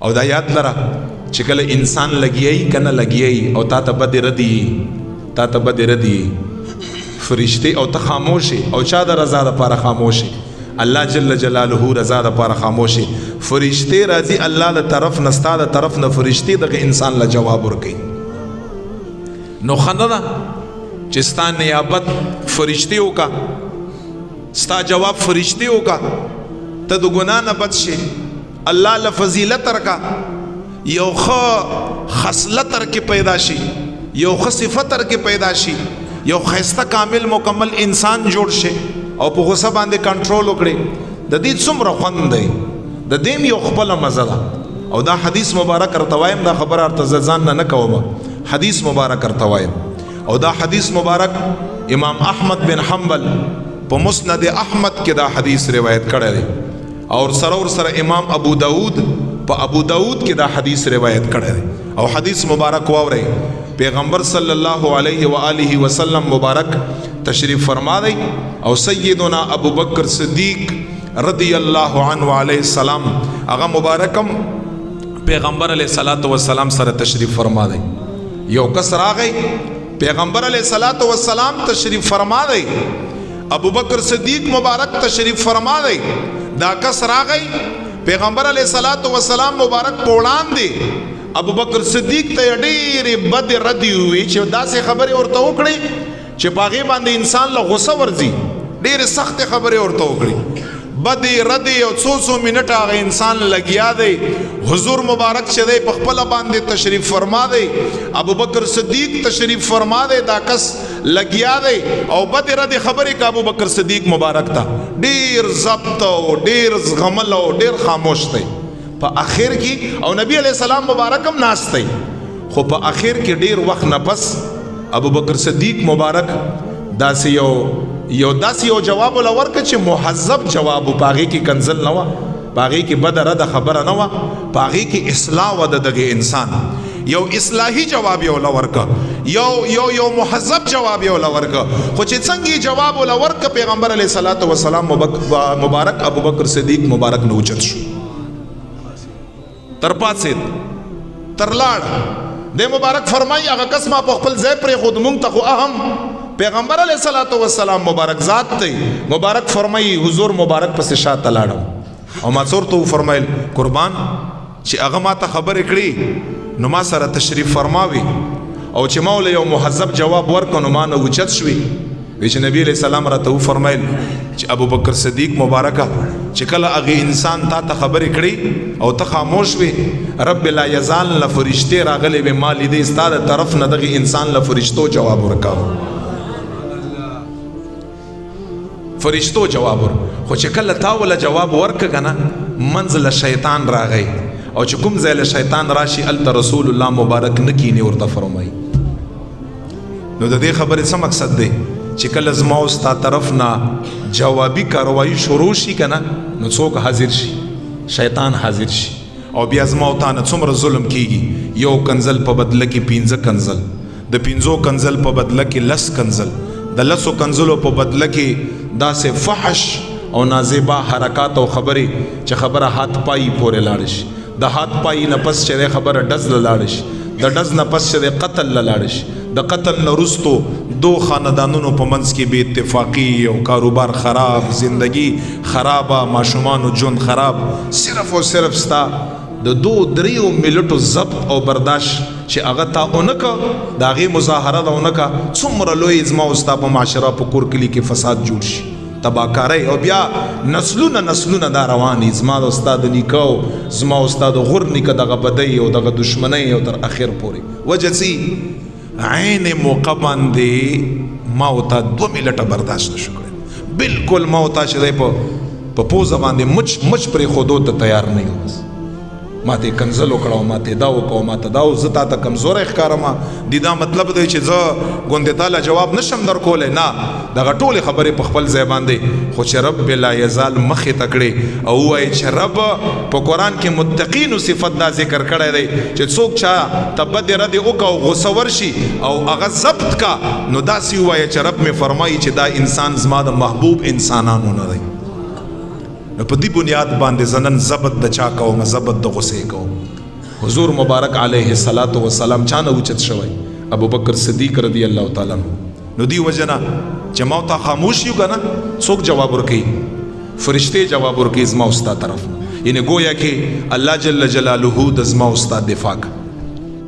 او دا یاد لره چې کله انسان لګیای کنه لګیای او تا ته بد ردی فرشتي او ته خاموشي او چا د رضا لپاره خاموشي الله جل جلاله رضا لپاره خاموشي فرشتي راځي الله له طرف نستا د طرف نه فرشتي دغه انسان له جواب ورکي نو خندا چې ستا نیابت فرشتي وکا ستا جواب فرشتي وکا ته د ګناه نه بچ شي الله له فضیلت ورکا یو خصلت ورکې پیدا شي یو صفت ورکې پیدا شي یو خیسته کامل مکمل انسان جوړ شي او په غصه باندې کنټرول وکړي د دې څومره خوند دی د دې یو خپل مزه ده او دا حدیث مبارک ارتوایم دا خبر ارته ځان نه کوم حدیث مبارک ارتوایم او دا حدیث مبارک امام احمد بن حنبل په مسند احمد کې دا حدیث روایت کړی دی اور سره امام ابو داود په ابو داود کې دا حدیث روایت کړی دی او حدیث مبارک واورئ پیغمبر صلی الله علیه و آله وسلم مبارک تشریف فرما دی او سیدنا ابو بکر صدیق رضی الله عنه علیه السلام هغه مبارکم پیغمبر علیه الصلاۃ والسلام سره تشریف فرما دی یو کس راغی پیغمبر علیه الصلاۃ والسلام تشریف فرما دی ابو بکر صدیق مبارک تشریف فرما دی دا کس راغی پیغمبر علیه الصلاۃ والسلام مبارک پوڑان دی ابو بکر صدیق ته ډېرې بد ردی وي چې داسې خبرې ورته وکړي چې په هغې باندې انسان له غصه ورځي ډېرې سختې خبرې ورته وکړي بدې ردې او څو منټه هغه انسان لګیا دی حضور مبارک چې دی په خپله باندې تشریف فرما دی ابو بکر صدیق تشریف فرما دی دا کس لګیا دی او بدې ردې خبرې که ابو بکر صدیق مبارک ته ډېر ضبط او ډېر زغمل او ډېر خاموش دی په اخر کې او نبی علیہ السلام مبارک هم ناست دی خو په اخر کې ډیر وخت نه پس ابو بکر صدیق مبارک داسې یو جواب ولورکه چې مهذب جواب پاغي کې کنزل نه و پاغي کې بد رد خبره نه و پاغي کې اصلاح و دغه انسان یو اصلاحي جواب یو لورکه یو مهذب جواب یو لورکه خو چې څنګه جواب ولورکه پیغمبر علیه الصلاۃ والسلام مبارک ابو بکر صدیق مبارک نه اوچت شو تر پاتید تر لاړ د مبارک فرمای هغه کس ما په خپل ځای پرې خود مونږ ته خو اهم پیغمبر علیه الصلاۃ والسلام مبارک ذات دی مبارک فرمای حضور مبارک پسې شاته لاړم او ما څورته فرمایل قربان چې هغه ما ته خبرې کړي نو ما سره تشریف فرماوي او چې مولا یو مهذب جواب ورکړ نو ما نه اوچت شوي وی چې نبی علیہ السلام راته فرمایل چې ابو بکر صدیق مبارکه چې کله هغه انسان تا ته خبرې کړي او ته خاموش وي رب لا یزال له فرشتې راغلي به مال دې ستاره طرف نه دغه انسان له فرشتو جواب ورکاو فرشتو جواب ور خو چې کله تا ولا جواب ورک کنه منزل شیطان راغی او چې کوم ځای له شیطان راشي ال رسول الله مبارک نکینه ورته فرمایي نو د دې خبرې څه مقصد دی چې کله زما او ستا طرف نه جوابي کاروایی شروع شي کنه نو څوک حاضر شي شیطان حاضر شي او بیا زما او تا نه څومره ظلم کیږي یو کنزل په بدله کې 15 کنزل د 15 کنزل په بدله کې 10 کنزل د 10 کنزلو په بدله کې داسې فحش او نازیبا حرکات او خبرې چې خبره هات پای پورې لاړ شي د هات پای نه پس چې خبره ډز لاړ شي د ډز نه پس چې قتل لاړ شي د قتل نه رستو دو خاندانونو په منځ کې بې اتفاقی او کاروبار خراب زندگی خرابه ماشومانو ژوند خراب صرف او صرف ستا د 2-3 منټو ضبط او برداشت چې هغه تا اونکه د هغې مظاهره ده اونکه څومره لوی زما او ستا په معاشره په کور کلي کې فساد جوړ شي تباکاری او بیا نسلونه دا رواني زما د استاد نیکو زما استاد غور نیکه دغه بدی او دغه دشمنی او تر اخر پورې وجسي عین موقع باندې ما او تا 2 منټه برداشت نشو کړی بالکل ما او تا چې په پوزه باندې مچ پرې خودو ته تیار نه یو ما ته کنزل وکړو ما ته دا وکړو ما ته دا او زه تا ته کمزوری ښکارم دي دا مطلب دی چې زه ګوندې تاله جواب نشم در کولی نه دغه ټولې خبرې په خپل ځای باندې خو چې رب لا یزال مخې ته کړې او ووایي چې رب په قرآن کې متقینو صفت دا ذکر کړی دی چې څوک چا ته بدې ردې وکړه او غصه ورشي او هغه ضبط کا نو داسې ووایه چې رب مې فرمایي چې دا انسان زما د محبوب انسانانو نه دی نو په دې بنیاد باندې زنن ضبط د چا کوم ضبط د غصې کوم حضور مبارک علیه الصلاۃ والسلام چانه اوچت شوی ابو بکر صدیق رضی الله تعالی عنہ نو دی وجنا چې ما ته خاموش یو کنه څوک جواب ورکړي فرشته جواب ورکړي زما استاد طرف یعنی گویا کې الله جل جلاله د زما استاد دفاع